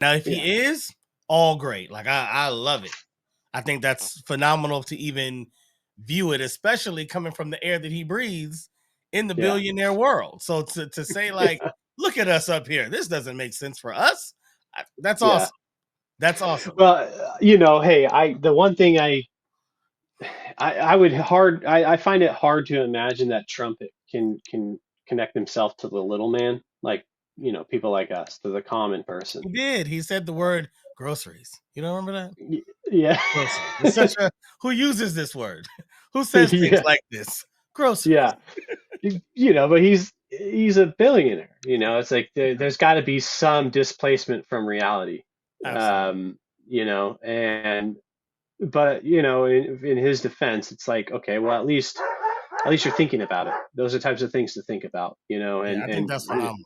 Now, if Yeah. he is, all great. Like I love it. I think that's phenomenal to even view it, especially coming from the air that he breathes in the Yeah. billionaire world. So to say like, look at us up here, this doesn't make sense for us. That's Yeah. awesome. That's awesome. Well, hey, the one thing I find it hard to imagine that Trump can connect himself to the little man, like, people like us, to the common person. He did. He said the word groceries. You don't remember that? Yeah. Groceries. It's such a who uses this word? Who says things Yeah. like this? Groceries. Yeah. But he's a billionaire. It's like there's got to be some displacement from reality. Absolutely. And but in his defense, it's like, okay, well, at least you're thinking about it. Those are types of things to think about, Yeah, I think and that's phenomenal.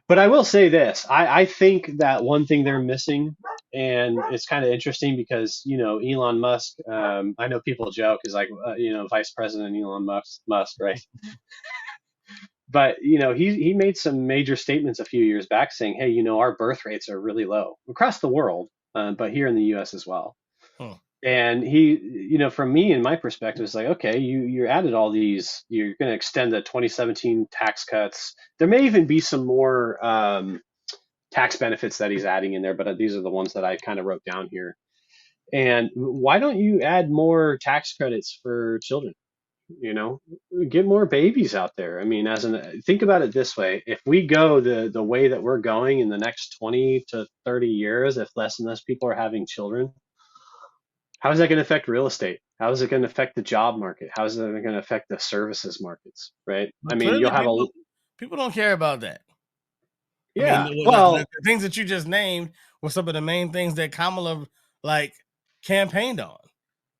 but I will say this. I think that one thing they're missing, and it's kind of interesting because, Elon Musk, I know people joke is like, Vice President Elon Musk, right? But, he made some major statements a few years back saying, hey, our birth rates are really low across the world, but here in the US as well. Hmm. And he, from me and my perspective, it's like, okay, you added all these, you're going to extend the 2017 tax cuts. There may even be some more tax benefits that he's adding in there, but these are the ones that I kind of wrote down here. And why don't you add more tax credits for children? You know, get more babies out there. I mean, think about it this way: if we go the way that we're going in the next 20 to 30 years, if less and less people are having children, how is that going to affect real estate? How is it going to affect the job market? How is it going to affect the services markets? Right? I But mean, clearly, you'll have people don't care about that. I mean, yeah. the things that you just named were some of the main things that Kamala like campaigned on: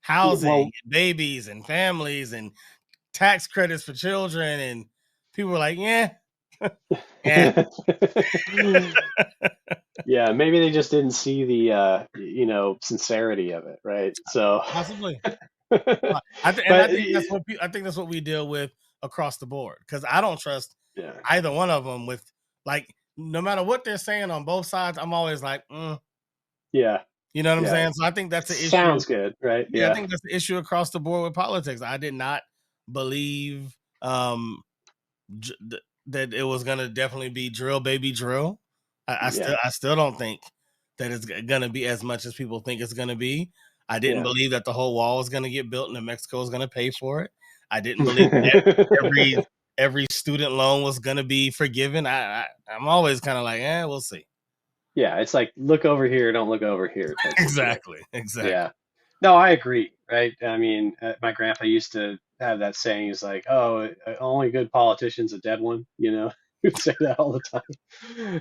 housing, Well, babies, and families, and tax credits for children. And people were like, "Yeah, yeah, yeah, maybe they just didn't see the sincerity of it, right? So, possibly." I but think I think that's what we deal with across the board because I don't trust yeah, either one of them with like no matter what they're saying on both sides. I'm always like, yeah, you know what I'm yeah. saying? So I think that's an issue. Sounds good, right? Yeah, I Yeah, think that's the issue across the board with politics. I did not believe that it was going to definitely be drill, baby, drill. yeah, I still don't think that it's going to be as much as people think it's going to be. I didn't yeah. believe that the whole wall was going to get built and that Mexico was going to pay for it. I didn't believe that every student loan was going to be forgiven. I'm always kind of like, we'll see. Yeah, it's like look over here, don't look over here type of deal. Exactly. Yeah. No, I agree, right? I mean, my grandpa used to have that saying. He's like, "Oh, only good politician's a dead one," He'd say that all the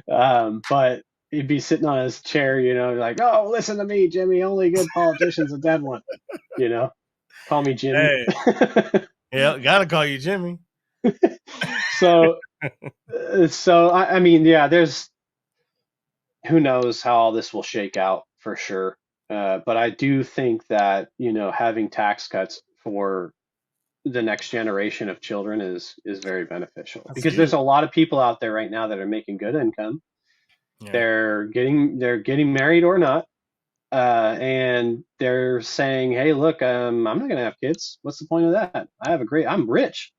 time. But he'd be sitting on his chair, like, "Oh, listen to me, Jimmy. Only good politician's a dead one." You know, call me Jimmy. Hey, yeah, gotta call you Jimmy. So, I mean, yeah, there's who knows how all this will shake out for sure. But I do think that, having tax cuts for the next generation of children is very beneficial That's because there's huge. a lot of people out there right now that are making good income. Yeah. They're getting married or not, and they're saying, "Hey, look, I'm not gonna have kids. What's the point of that? I'm rich.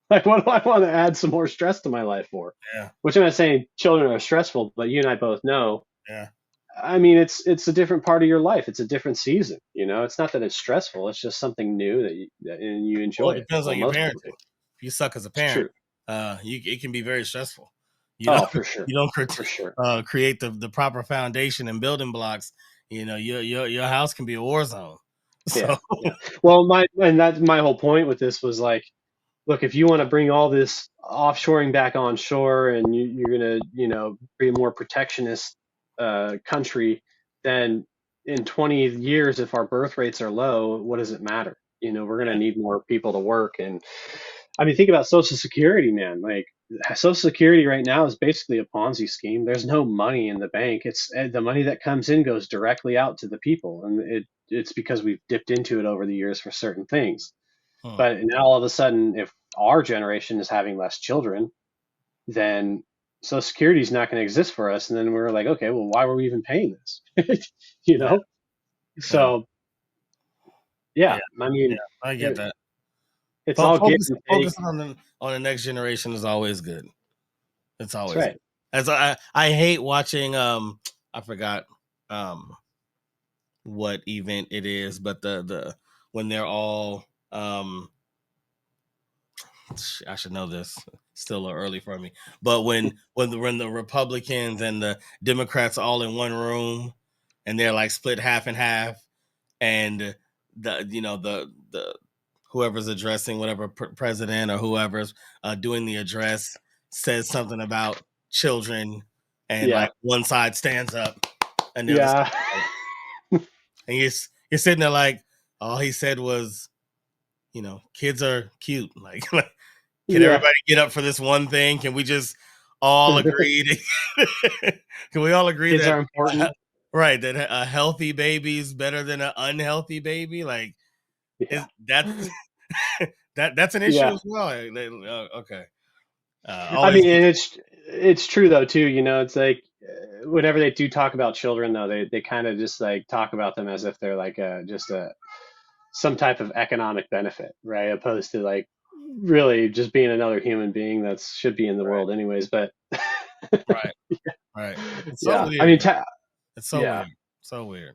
Like, what do I want to add some more stress to my life for?" Yeah. Which I'm not saying children are stressful, but you and I both know. Yeah. I mean, it's a different part of your life. It's a different season. It's not that it's stressful. It's just something new and you Well, enjoy it it. depends Well, on your most parenting. people do. If you suck as a It's parent, true. it can be very stressful. You know, Oh, for sure. you don't For sure. create the proper foundation and building blocks. Your house can be a war zone. So Yeah. Yeah. Well, that's my whole point with this was like, look, if you want to bring all this offshoring back onshore and you're going to, be a more protectionist country, then in 20 years, if our birth rates are low, what does it matter? We're going to yeah, need more people to work. And I mean, think about Social Security, man. Like, Social Security right now is basically a Ponzi scheme. There's no money in the bank. It's the money that comes in goes directly out to the people, and it's because we've dipped into it over the years for certain things. hmm. But now all of a sudden, if our generation is having less children, then Social Security is not going to exist for us. And then we were like, okay, well, why were we even paying this? you Yeah, know? yeah, So yeah, yeah, I yeah. mean, I get it, that. it's all give and take. Focus on the next generation is always good. It's That's always good. right. As I hate watching I forgot um what event it is, but the when they're all I should know this. Still a little early for me. But when the Republicans and the Democrats are all in one room and they're like split half and half, and the whoever's addressing whatever president or whoever's doing the address says something about children, and like Yeah. one side stands up and the other Yeah. side, and you're sitting there like all he said was, kids are cute. Like, can yeah. everybody get up for this one thing? Can we just all agree? Can we all agree Kids that are important. right, that a healthy baby is better than an unhealthy baby? Like, Yeah. is that's that's an issue Yeah. as well. Okay, I always mean, good. and it's true though too. It's like whenever they do talk about children, though, they kind of just like talk about them as if they're like just a some type of economic benefit, right? Opposed to like really just being another human being that should be in the Right, world anyways. But right, right. It's so yeah, I weird, mean, man. It's so yeah, weird, so weird. yeah,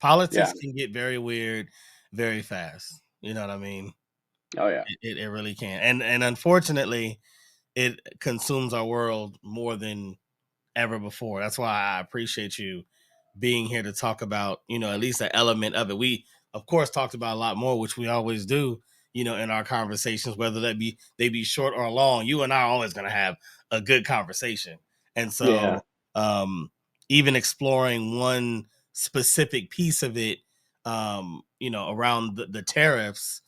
Politics can get very weird, very fast. You know what I mean? oh yeah, It really can, and unfortunately, it consumes our world more than ever before. That's why I appreciate you being here to talk about, at least an element of it. We, of course, talked about a lot more, which we always do, in our conversations, whether they be short or long. You and I are always going to have a good conversation. And yeah, so, um, even exploring one specific piece of it, around the tariffs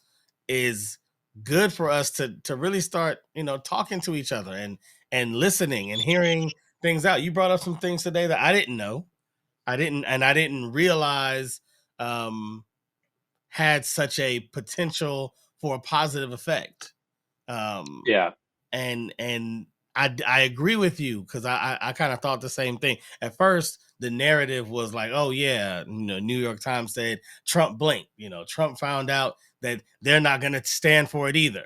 is good for us to really start, talking to each other and listening and hearing things out. You brought up some things today that I didn't know. I didn't realize um had such a potential for a positive effect. Um yeah, and I agree with you because I kind of thought the same thing. At first, the narrative was like, oh yeah, New York Times said Trump blinked. Trump found out that they're not going to stand for it either.